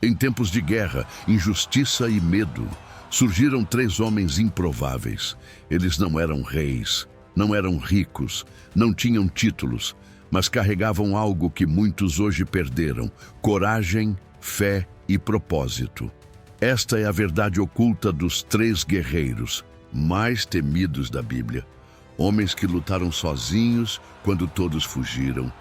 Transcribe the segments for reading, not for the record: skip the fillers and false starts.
Em tempos de guerra, injustiça e medo, surgiram três homens improváveis. Eles não eram reis, não eram ricos, não tinham títulos, mas carregavam algo que muitos hoje perderam: coragem, fé e propósito. Esta é a verdade oculta dos três guerreiros mais temidos da Bíblia. Homens que lutaram sozinhos quando todos fugiram,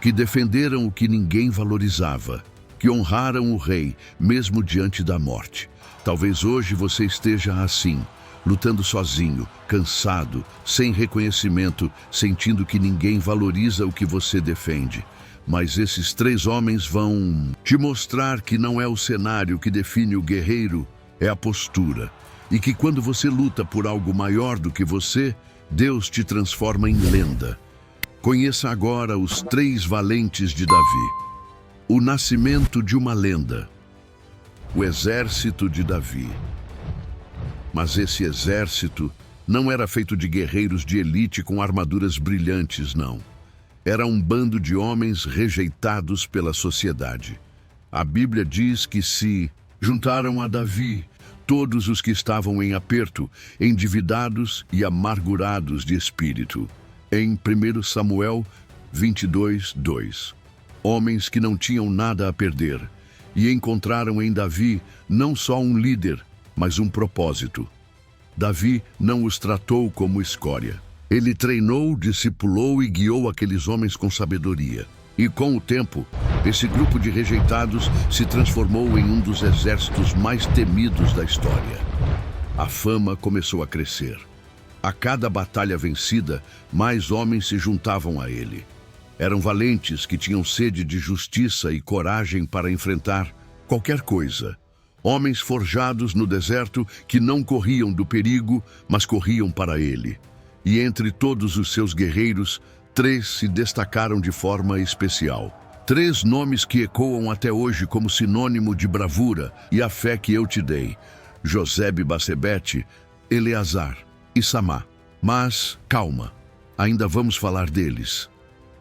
que defenderam o que ninguém valorizava, que honraram o rei mesmo diante da morte. Talvez hoje você esteja assim, lutando sozinho, cansado, sem reconhecimento, sentindo que ninguém valoriza o que você defende. Mas esses três homens vão te mostrar que não é o cenário que define o guerreiro, é a postura. E que quando você luta por algo maior do que você, Deus te transforma em lenda. Conheça agora os três valentes de Davi. O nascimento de uma lenda. O exército de Davi. Mas esse exército não era feito de guerreiros de elite com armaduras brilhantes, não. Era um bando de homens rejeitados pela sociedade. A Bíblia diz que se juntaram a Davi todos os que estavam em aperto, endividados e amargurados de espírito. Em 1 Samuel 22:2. Homens que não tinham nada a perder e encontraram em Davi não só um líder, mas um propósito. Davi não os tratou como escória. Ele treinou, discipulou e guiou aqueles homens com sabedoria. E com o tempo, esse grupo de rejeitados se transformou em um dos exércitos mais temidos da história. A fama começou a crescer. A cada batalha vencida, mais homens se juntavam a ele. Eram valentes que tinham sede de justiça e coragem para enfrentar qualquer coisa. Homens forjados no deserto que não corriam do perigo, mas corriam para ele. E entre todos os seus guerreiros, três se destacaram de forma especial. Três nomes que ecoam até hoje como sinônimo de bravura e a fé que eu te dei: Josebe-Basebete, Eleazar e Samá. Mas, calma, ainda vamos falar deles.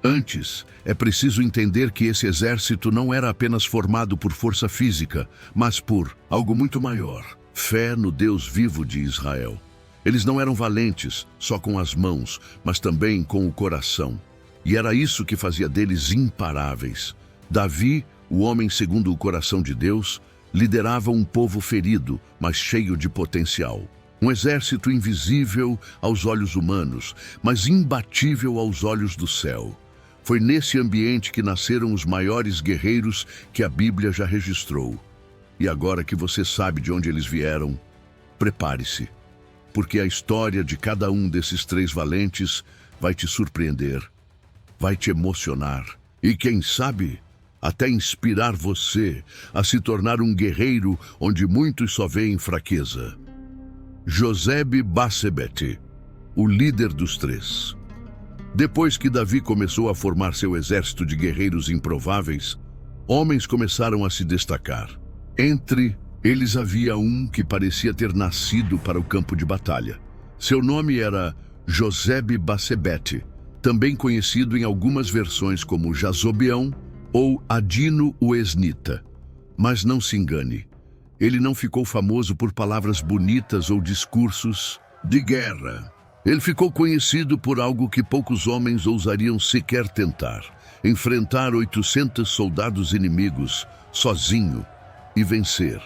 Antes, é preciso entender que esse exército não era apenas formado por força física, mas por algo muito maior: fé no Deus vivo de Israel. Eles não eram valentes só com as mãos, mas também com o coração. E era isso que fazia deles imparáveis. Davi, o homem segundo o coração de Deus, liderava um povo ferido, mas cheio de potencial. Um exército invisível aos olhos humanos, mas imbatível aos olhos do céu. Foi nesse ambiente que nasceram os maiores guerreiros que a Bíblia já registrou. E agora que você sabe de onde eles vieram, prepare-se, porque a história de cada um desses três valentes vai te surpreender, vai te emocionar e, quem sabe, até inspirar você a se tornar um guerreiro onde muitos só veem fraqueza. Josebe-Basebete, o líder dos três. Depois que Davi começou a formar seu exército de guerreiros improváveis, homens começaram a se destacar. Entre eles havia um que parecia ter nascido para o campo de batalha. Seu nome era Josebe-Basebete, também conhecido em algumas versões como Jazobeão ou Adino o Esnita. Mas não se engane, ele não ficou famoso por palavras bonitas ou discursos de guerra. Ele ficou conhecido por algo que poucos homens ousariam sequer tentar: enfrentar 800 soldados inimigos sozinho e vencer.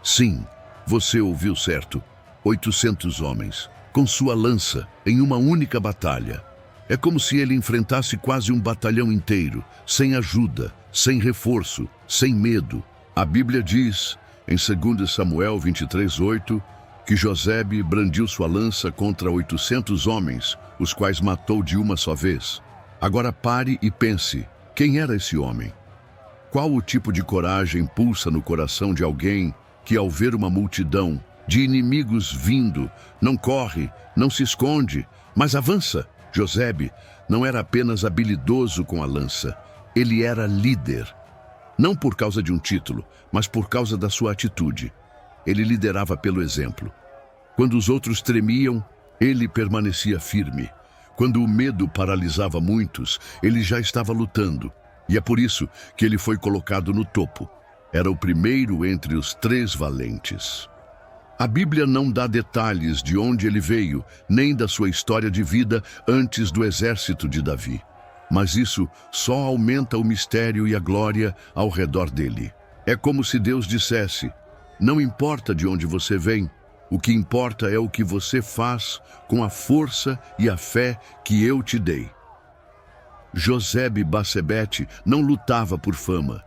Sim, você ouviu certo, 800 homens, com sua lança, em uma única batalha. É como se ele enfrentasse quase um batalhão inteiro, sem ajuda, sem reforço, sem medo. A Bíblia diz, em 2 Samuel 23:8, que Josebe brandiu sua lança contra 800 homens, os quais matou de uma só vez. Agora pare e pense, quem era esse homem? Qual o tipo de coragem pulsa no coração de alguém que, ao ver uma multidão de inimigos vindo, não corre, não se esconde, mas avança? Josebe não era apenas habilidoso com a lança, ele era líder. Não por causa de um título, mas por causa da sua atitude. Ele liderava pelo exemplo. Quando os outros tremiam, ele permanecia firme. Quando o medo paralisava muitos, ele já estava lutando. E é por isso que ele foi colocado no topo. Era o primeiro entre os 3 valentes. A Bíblia não dá detalhes de onde ele veio, nem da sua história de vida antes do exército de Davi. Mas isso só aumenta o mistério e a glória ao redor dele. É como se Deus dissesse: não importa de onde você vem, o que importa é o que você faz com a força e a fé que eu te dei. Josebe-Basebete não lutava por fama.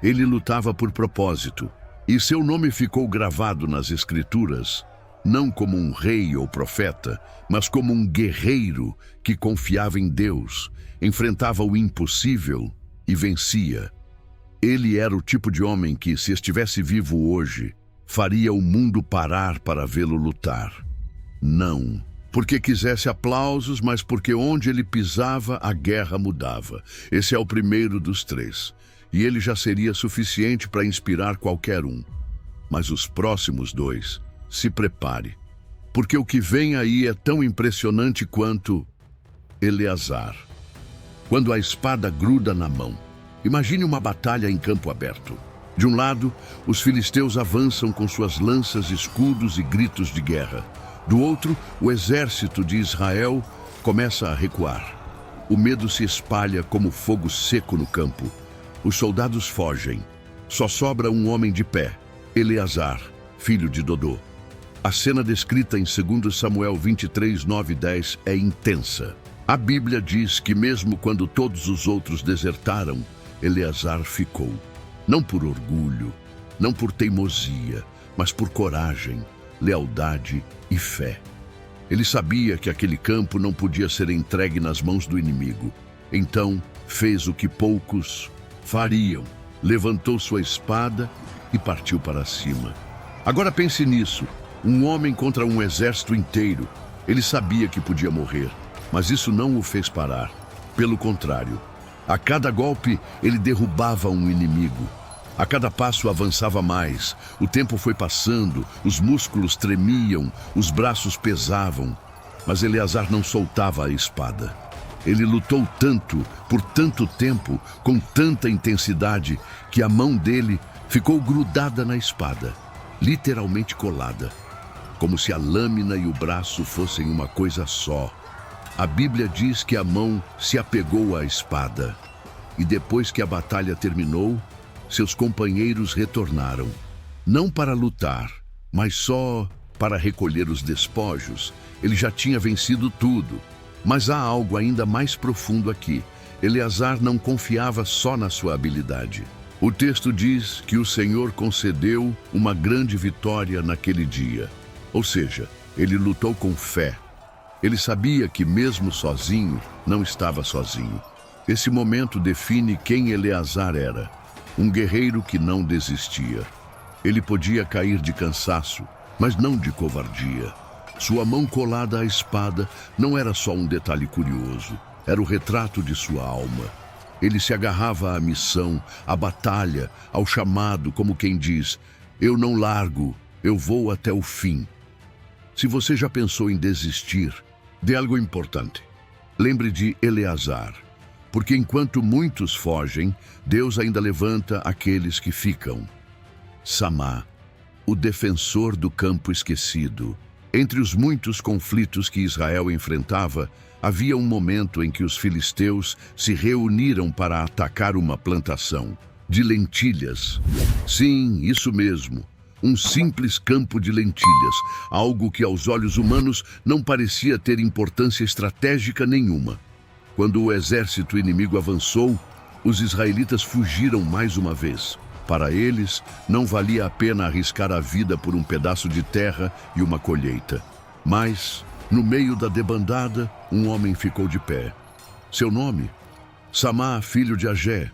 Ele lutava por propósito. E seu nome ficou gravado nas Escrituras, não como um rei ou profeta, mas como um guerreiro que confiava em Deus, enfrentava o impossível e vencia. Ele era o tipo de homem que, se estivesse vivo hoje, faria o mundo parar para vê-lo lutar. Não porque quisesse aplausos, mas porque onde ele pisava, a guerra mudava. Esse é o primeiro dos 3. E ele já seria suficiente para inspirar qualquer um. Mas os próximos 2, se prepare, porque o que vem aí é tão impressionante quanto Eleazar. Quando a espada gruda na mão, imagine uma batalha em campo aberto. De um lado, os filisteus avançam com suas lanças, escudos e gritos de guerra. Do outro, o exército de Israel começa a recuar. O medo se espalha como fogo seco no campo. Os soldados fogem. Só sobra um homem de pé, Eleazar, filho de Dodô. A cena descrita em 2 Samuel 23, 9 e 10 é intensa. A Bíblia diz que mesmo quando todos os outros desertaram, Eleazar ficou. Não por orgulho, não por teimosia, mas por coragem, lealdade e fé. Ele sabia que aquele campo não podia ser entregue nas mãos do inimigo. Então fez o que poucos fariam. Levantou sua espada e partiu para cima. Agora pense nisso. Um homem contra um exército inteiro. Ele sabia que podia morrer, mas isso não o fez parar. Pelo contrário, a cada golpe ele derrubava um inimigo. A cada passo avançava mais. O tempo foi passando, os músculos tremiam, os braços pesavam. Mas Eleazar não soltava a espada. Ele lutou tanto, por tanto tempo, com tanta intensidade, que a mão dele ficou grudada na espada, literalmente colada, como se a lâmina e o braço fossem uma coisa só. A Bíblia diz que a mão se apegou à espada. E depois que a batalha terminou, seus companheiros retornaram, não para lutar, mas só para recolher os despojos. Ele já tinha vencido tudo. Mas há algo ainda mais profundo aqui. Eleazar não confiava só na sua habilidade. O texto diz que o Senhor concedeu uma grande vitória naquele dia. Ou seja, ele lutou com fé. Ele sabia que mesmo sozinho, não estava sozinho. Esse momento define quem Eleazar era. Um guerreiro que não desistia. Ele podia cair de cansaço, mas não de covardia. Sua mão colada à espada não era só um detalhe curioso, era o retrato de sua alma. Ele se agarrava à missão, à batalha, ao chamado, como quem diz: eu não largo, eu vou até o fim. Se você já pensou em desistir de algo importante, lembre de Eleazar. Porque enquanto muitos fogem, Deus ainda levanta aqueles que ficam. Samá, o defensor do campo esquecido. Entre os muitos conflitos que Israel enfrentava, havia um momento em que os filisteus se reuniram para atacar uma plantação de lentilhas. Sim, isso mesmo. Um simples campo de lentilhas, algo que aos olhos humanos não parecia ter importância estratégica nenhuma. Quando o exército inimigo avançou, os israelitas fugiram mais uma vez. Para eles, não valia a pena arriscar a vida por um pedaço de terra e uma colheita. Mas, no meio da debandada, um homem ficou de pé. Seu nome? Samá, filho de Agé.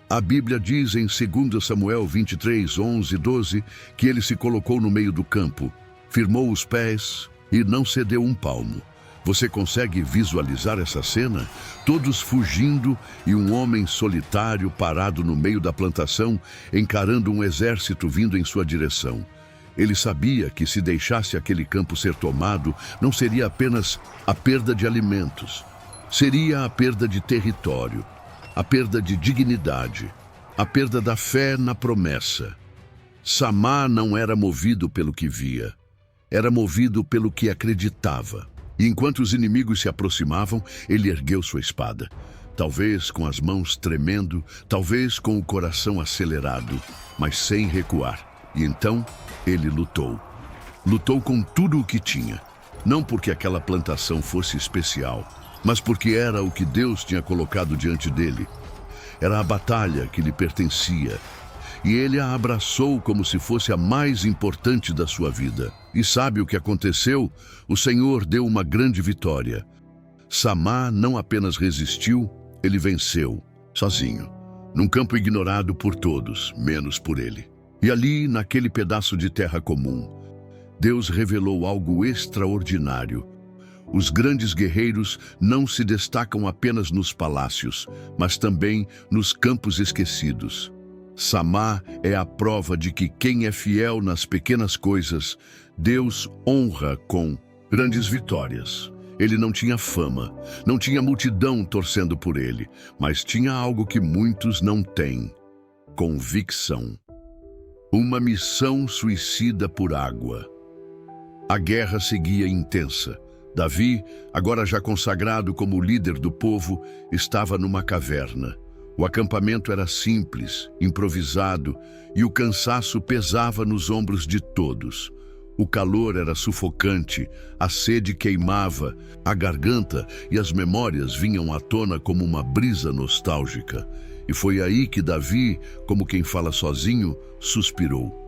A Bíblia diz em 2 Samuel 23, 11 e 12, que ele se colocou no meio do campo, firmou os pés e não cedeu um palmo. Você consegue visualizar essa cena? Todos fugindo e um homem solitário parado no meio da plantação, encarando um exército vindo em sua direção. Ele sabia que se deixasse aquele campo ser tomado, não seria apenas a perda de alimentos. Seria a perda de território, a perda de dignidade. a perda da fé na promessa. Samá não era movido pelo que via, era movido pelo que acreditava. E enquanto os inimigos se aproximavam, ele ergueu sua espada. Talvez com as mãos tremendo, talvez com o coração acelerado, mas sem recuar. E então ele lutou. Lutou com tudo o que tinha. Não porque aquela plantação fosse especial, mas porque era o que Deus tinha colocado diante dele. Era a batalha que lhe pertencia. E ele a abraçou como se fosse a mais importante da sua vida. E sabe o que aconteceu? O Senhor deu uma grande vitória. Samá não apenas resistiu, ele venceu, sozinho, num campo ignorado por todos, menos por ele. E ali, naquele pedaço de terra comum, Deus revelou algo extraordinário. Os grandes guerreiros não se destacam apenas nos palácios, mas também nos campos esquecidos. Samá é a prova de que quem é fiel nas pequenas coisas, Deus honra com grandes vitórias. Ele não tinha fama, não tinha multidão torcendo por ele, mas tinha algo que muitos não têm: convicção. Uma missão suicida por água. A guerra seguia intensa. Davi, agora já consagrado como líder do povo, estava numa caverna. O acampamento era simples, improvisado, e o cansaço pesava nos ombros de todos. O calor era sufocante, a sede queimava, a garganta e as memórias vinham à tona como uma brisa nostálgica. E foi aí que Davi, como quem fala sozinho, suspirou.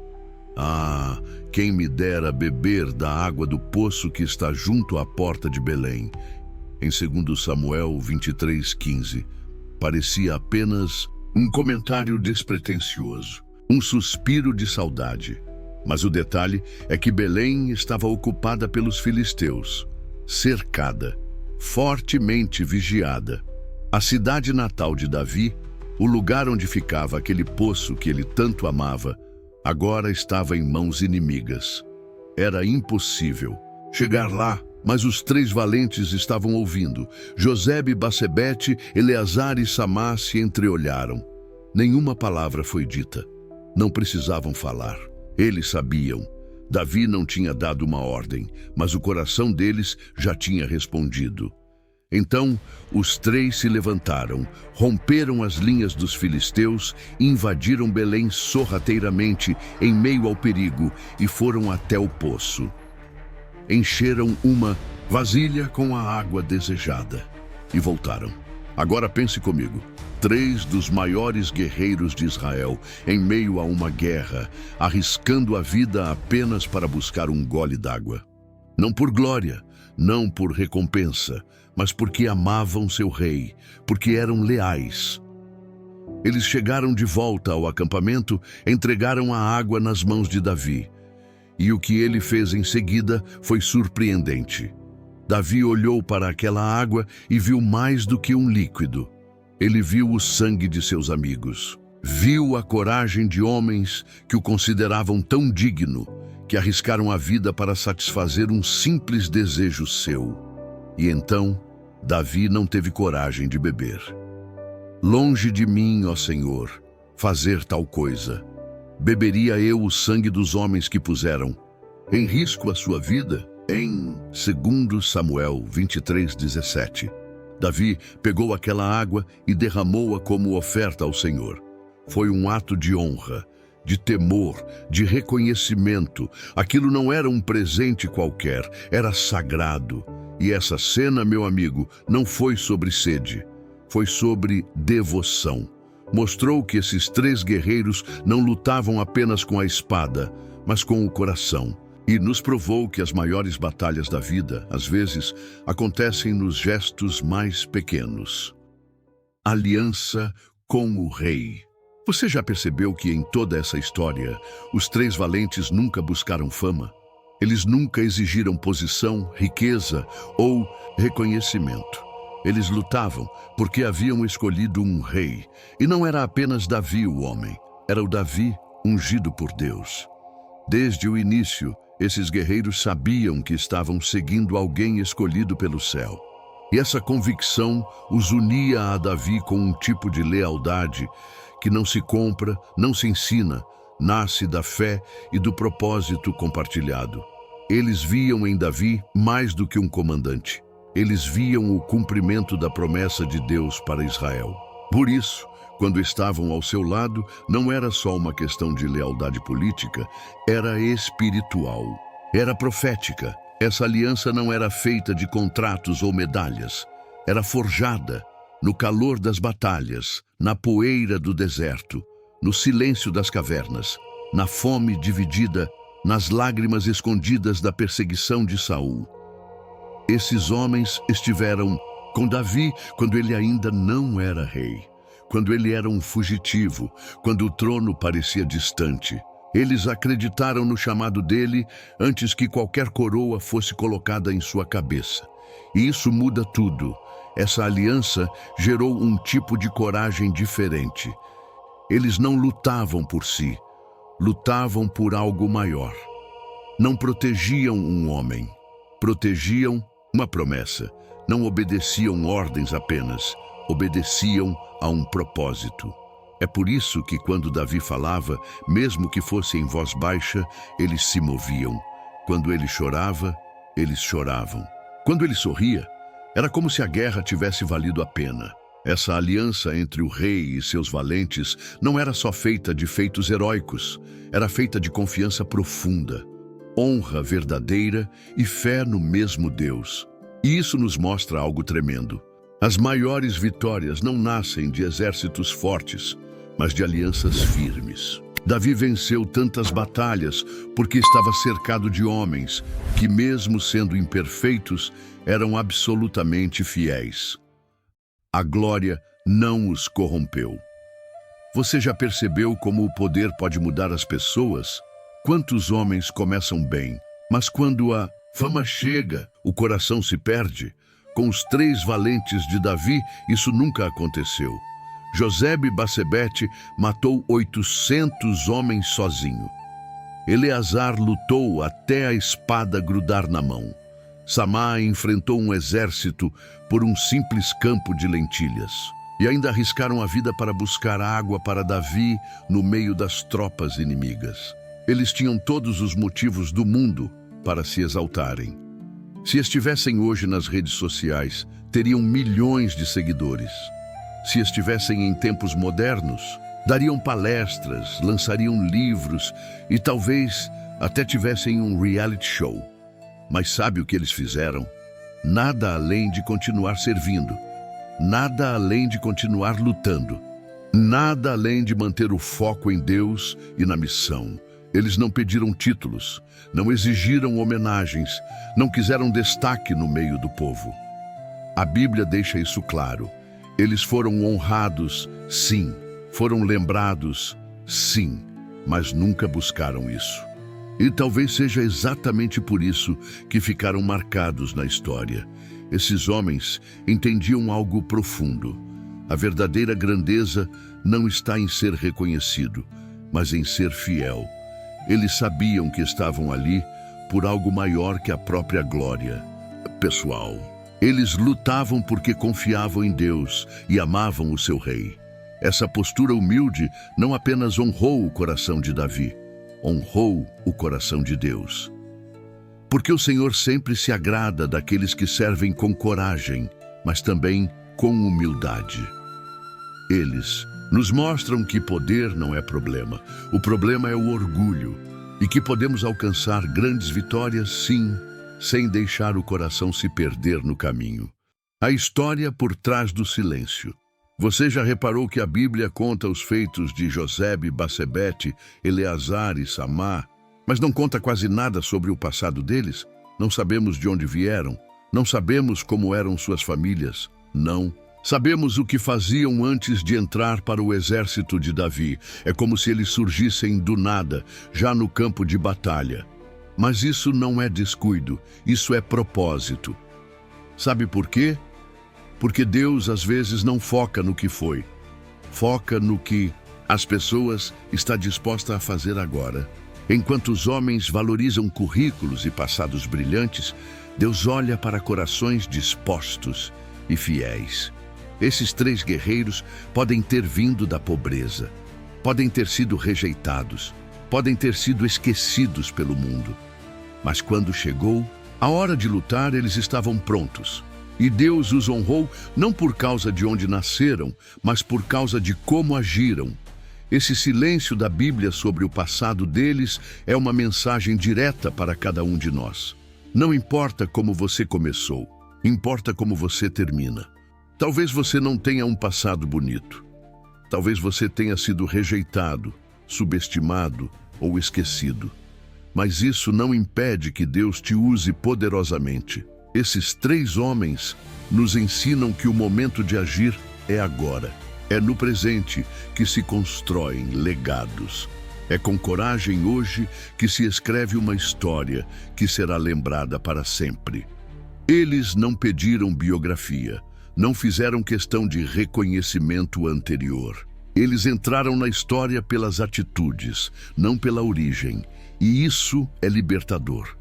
Ah, quem me dera beber da água do poço que está junto à porta de Belém. Em 2 Samuel 23:15. Parecia apenas um comentário despretensioso, um suspiro de saudade. Mas o detalhe é que Belém estava ocupada pelos filisteus, cercada, fortemente vigiada. A cidade natal de Davi, o lugar onde ficava aquele poço que ele tanto amava, agora estava em mãos inimigas. Era impossível chegar lá, mas os 3 valentes estavam ouvindo. Josebe, Bassebete, Eleazar e Samá se entreolharam. Nenhuma palavra foi dita. Não precisavam falar. Eles sabiam. Davi não tinha dado uma ordem, mas o coração deles já tinha respondido. Então, os 3 se levantaram, romperam as linhas dos filisteus, invadiram Belém sorrateiramente em meio ao perigo e foram até o poço. Encheram uma vasilha com a água desejada e voltaram. Agora pense comigo. 3 dos maiores guerreiros de Israel em meio a uma guerra, arriscando a vida apenas para buscar um gole d'água. Não por glória, não por recompensa, mas porque amavam seu rei, porque eram leais. Eles chegaram de volta ao acampamento, entregaram a água nas mãos de Davi. E o que ele fez em seguida foi surpreendente. Davi olhou para aquela água e viu mais do que um líquido. Ele viu o sangue de seus amigos. Viu a coragem de homens que o consideravam tão digno, que arriscaram a vida para satisfazer um simples desejo seu. E então, Davi não teve coragem de beber. Longe de mim, ó Senhor, fazer tal coisa. Beberia eu o sangue dos homens que puseram em risco a sua vida? Em 2 Samuel 23:17. Davi pegou aquela água e derramou-a como oferta ao Senhor. Foi um ato de honra, de temor, de reconhecimento. Aquilo não era um presente qualquer, era sagrado. E essa cena, meu amigo, não foi sobre sede, foi sobre devoção. Mostrou que esses 3 guerreiros não lutavam apenas com a espada, mas com o coração. E nos provou que as maiores batalhas da vida, às vezes, acontecem nos gestos mais pequenos. Aliança com o rei. Você já percebeu que em toda essa história, os 3 valentes nunca buscaram fama? Eles nunca exigiram posição, riqueza ou reconhecimento. Eles lutavam porque haviam escolhido um rei. E não era apenas Davi o homem, era o Davi ungido por Deus. Desde o início, esses guerreiros sabiam que estavam seguindo alguém escolhido pelo céu. E essa convicção os unia a Davi com um tipo de lealdade que não se compra, não se ensina, nasce da fé e do propósito compartilhado. Eles viam em Davi mais do que um comandante. Eles viam o cumprimento da promessa de Deus para Israel. Por isso, quando estavam ao seu lado, não era só uma questão de lealdade política, era espiritual, era profética. Essa aliança não era feita de contratos ou medalhas, era forjada no calor das batalhas, na poeira do deserto, no silêncio das cavernas, na fome dividida, nas lágrimas escondidas da perseguição de Saul. Esses homens estiveram com Davi quando ele ainda não era rei, quando ele era um fugitivo, quando o trono parecia distante. Eles acreditaram no chamado dele antes que qualquer coroa fosse colocada em sua cabeça. E isso muda tudo. Essa aliança gerou um tipo de coragem diferente. Eles não lutavam por si, lutavam por algo maior. Não protegiam um homem, protegiam uma promessa. Não obedeciam ordens apenas, obedeciam a um propósito. É por isso que quando Davi falava, mesmo que fosse em voz baixa, eles se moviam. Quando ele chorava, eles choravam. Quando ele sorria, era como se a guerra tivesse valido a pena. Essa aliança entre o rei e seus valentes não era só feita de feitos heróicos, era feita de confiança profunda, honra verdadeira e fé no mesmo Deus. E isso nos mostra algo tremendo. As maiores vitórias não nascem de exércitos fortes, mas de alianças firmes. Davi venceu tantas batalhas porque estava cercado de homens que, mesmo sendo imperfeitos, eram absolutamente fiéis. A glória não os corrompeu. Você já percebeu como o poder pode mudar as pessoas? Quantos homens começam bem, mas quando a fama chega, o coração se perde? Com os 3 valentes de Davi, isso nunca aconteceu. Josebe-Basebete matou 800 homens sozinho. Eleazar lutou até a espada grudar na mão. Samá enfrentou um exército por um simples campo de lentilhas. E ainda arriscaram a vida para buscar água para Davi no meio das tropas inimigas. Eles tinham todos os motivos do mundo para se exaltarem. Se estivessem hoje nas redes sociais, teriam milhões de seguidores. Se estivessem em tempos modernos, dariam palestras, lançariam livros e talvez até tivessem um reality show. Mas sabe o que eles fizeram? Nada além de continuar servindo. Nada além de continuar lutando. Nada além de manter o foco em Deus e na missão. Eles não pediram títulos, não exigiram homenagens, não quiseram destaque no meio do povo. A Bíblia deixa isso claro. Eles foram honrados, sim. Foram lembrados, sim. Mas nunca buscaram isso. E talvez seja exatamente por isso que ficaram marcados na história. Esses homens entendiam algo profundo. A verdadeira grandeza não está em ser reconhecido, mas em ser fiel. Eles sabiam que estavam ali por algo maior que a própria glória pessoal. Eles lutavam porque confiavam em Deus e amavam o seu rei. Essa postura humilde não apenas honrou o coração de Davi, honrou o coração de Deus. Porque o Senhor sempre se agrada daqueles que servem com coragem, mas também com humildade. Eles nos mostram que poder não é problema. O problema é o orgulho e que podemos alcançar grandes vitórias, sim, sem deixar o coração se perder no caminho. A história por trás do silêncio. Você já reparou que a Bíblia conta os feitos de Josebe-Basebete, Eleazar e Samá, mas não conta quase nada sobre o passado deles? Não sabemos de onde vieram, não sabemos como eram suas famílias, não. Sabemos o que faziam antes de entrar para o exército de Davi. É como se eles surgissem do nada, já no campo de batalha. Mas isso não é descuido, isso é propósito. Sabe por quê? Porque Deus às vezes não foca no que foi. Foca no que as pessoas estão dispostas a fazer agora. Enquanto os homens valorizam currículos e passados brilhantes, Deus olha para corações dispostos e fiéis. Esses 3 guerreiros podem ter vindo da pobreza, podem ter sido rejeitados, podem ter sido esquecidos pelo mundo. Mas quando chegou a hora de lutar, eles estavam prontos. E Deus os honrou não por causa de onde nasceram, mas por causa de como agiram. Esse silêncio da Bíblia sobre o passado deles é uma mensagem direta para cada um de nós. Não importa como você começou, importa como você termina. Talvez você não tenha um passado bonito. Talvez você tenha sido rejeitado, subestimado ou esquecido. Mas isso não impede que Deus te use poderosamente. Esses 3 homens nos ensinam que o momento de agir é agora. É no presente que se constroem legados. É com coragem hoje que se escreve uma história que será lembrada para sempre. Eles não pediram biografia, não fizeram questão de reconhecimento anterior. Eles entraram na história pelas atitudes, não pela origem, e isso é libertador.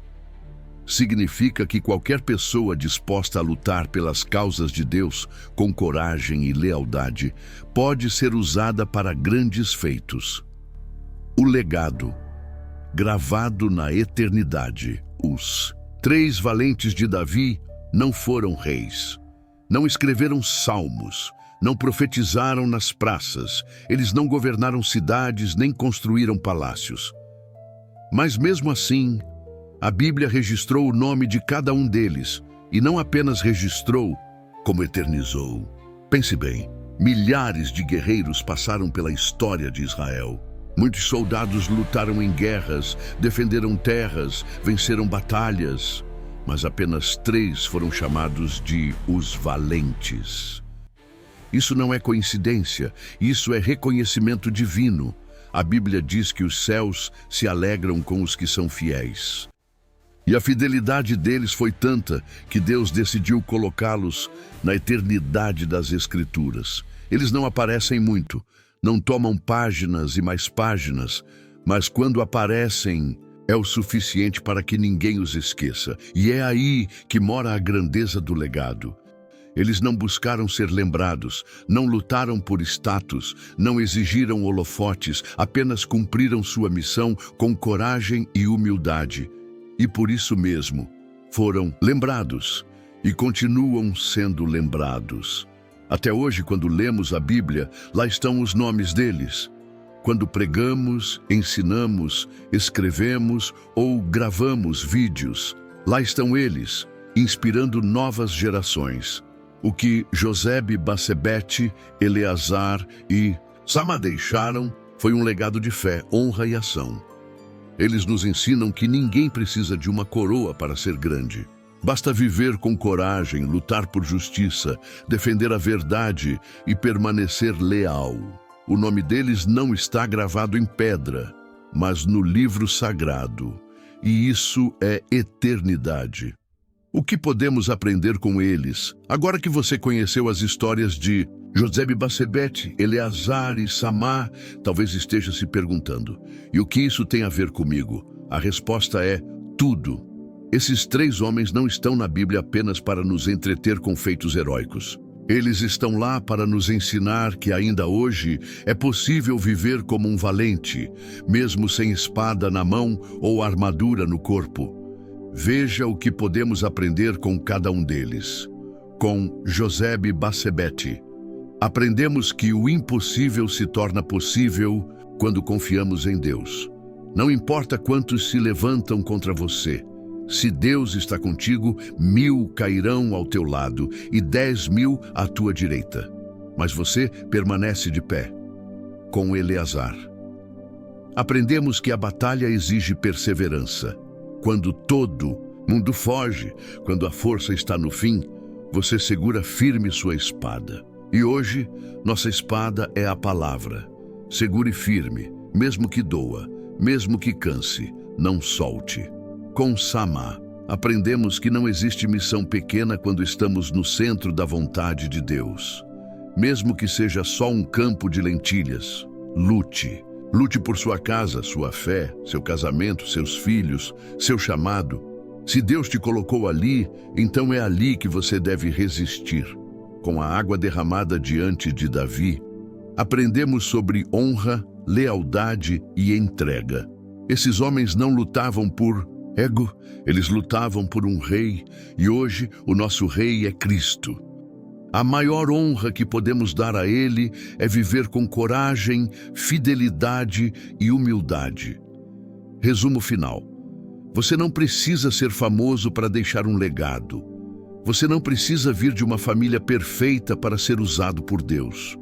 Significa que qualquer pessoa disposta a lutar pelas causas de Deus com coragem e lealdade pode ser usada para grandes feitos. O legado, gravado na eternidade. Os 3 valentes de Davi não foram reis, não escreveram salmos, não profetizaram nas praças, eles não governaram cidades nem construíram palácios. Mas mesmo assim, a Bíblia registrou o nome de cada um deles, e não apenas registrou, como eternizou. Pense bem, milhares de guerreiros passaram pela história de Israel. Muitos soldados lutaram em guerras, defenderam terras, venceram batalhas, mas apenas 3 foram chamados de os valentes. Isso não é coincidência, isso é reconhecimento divino. A Bíblia diz que os céus se alegram com os que são fiéis. E a fidelidade deles foi tanta que Deus decidiu colocá-los na eternidade das Escrituras. Eles não aparecem muito, não tomam páginas e mais páginas, mas quando aparecem, é o suficiente para que ninguém os esqueça. E é aí que mora a grandeza do legado. Eles não buscaram ser lembrados, não lutaram por status, não exigiram holofotes, apenas cumpriram sua missão com coragem e humildade. E por isso mesmo, foram lembrados e continuam sendo lembrados. Até hoje, quando lemos a Bíblia, lá estão os nomes deles. Quando pregamos, ensinamos, escrevemos ou gravamos vídeos, lá estão eles, inspirando novas gerações. O que Josebe Bassebete, Eleazar e Samá deixaram foi um legado de fé, honra e ação. Eles nos ensinam que ninguém precisa de uma coroa para ser grande. Basta viver com coragem, lutar por justiça, defender a verdade e permanecer leal. O nome deles não está gravado em pedra, mas no livro sagrado. E isso é eternidade. O que podemos aprender com eles? Agora que você conheceu as histórias de Josebe Bassebete, Eleazar e Samá, talvez esteja se perguntando: e o que isso tem a ver comigo? A resposta é tudo. Esses 3 homens não estão na Bíblia apenas para nos entreter com feitos heróicos. Eles estão lá para nos ensinar que ainda hoje é possível viver como um valente, mesmo sem espada na mão ou armadura no corpo. Veja o que podemos aprender com cada um deles. Com Josebe Bassebete, aprendemos que o impossível se torna possível quando confiamos em Deus. Não importa quantos se levantam contra você. Se Deus está contigo, 1000 cairão ao teu lado e 10.000 à tua direita. Mas você permanece de pé. Com Eleazar, aprendemos que a batalha exige perseverança. Quando todo mundo foge, quando a força está no fim, você segura firme sua espada. E hoje, nossa espada é a palavra. Segure firme, mesmo que doa, mesmo que canse, não solte. Com Samá, aprendemos que não existe missão pequena quando estamos no centro da vontade de Deus. Mesmo que seja só um campo de lentilhas, lute. Lute por sua casa, sua fé, seu casamento, seus filhos, seu chamado. Se Deus te colocou ali, então é ali que você deve resistir. Com a água derramada diante de Davi, aprendemos sobre honra, lealdade e entrega. Esses homens não lutavam por ego, eles lutavam por um rei, e hoje o nosso rei é Cristo. A maior honra que podemos dar a Ele é viver com coragem, fidelidade e humildade. Resumo final. Você não precisa ser famoso para deixar um legado. Você não precisa vir de uma família perfeita para ser usado por Deus.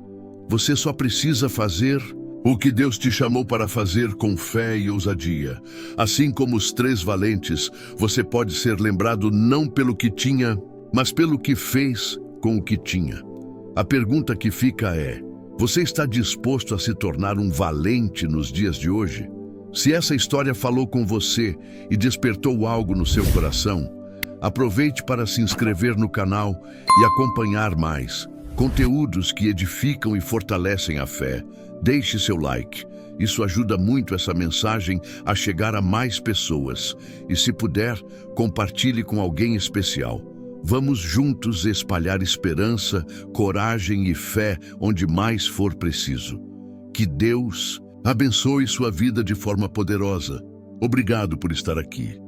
Você só precisa fazer o que Deus te chamou para fazer com fé e ousadia. Assim como os 3 valentes, você pode ser lembrado não pelo que tinha, mas pelo que fez com o que tinha. A pergunta que fica é: você está disposto a se tornar um valente nos dias de hoje? Se essa história falou com você e despertou algo no seu coração, aproveite para se inscrever no canal e acompanhar mais conteúdos que edificam e fortalecem a fé. Deixe seu like. Isso ajuda muito essa mensagem a chegar a mais pessoas. E se puder, compartilhe com alguém especial. Vamos juntos espalhar esperança, coragem e fé onde mais for preciso. Que Deus abençoe sua vida de forma poderosa. Obrigado por estar aqui.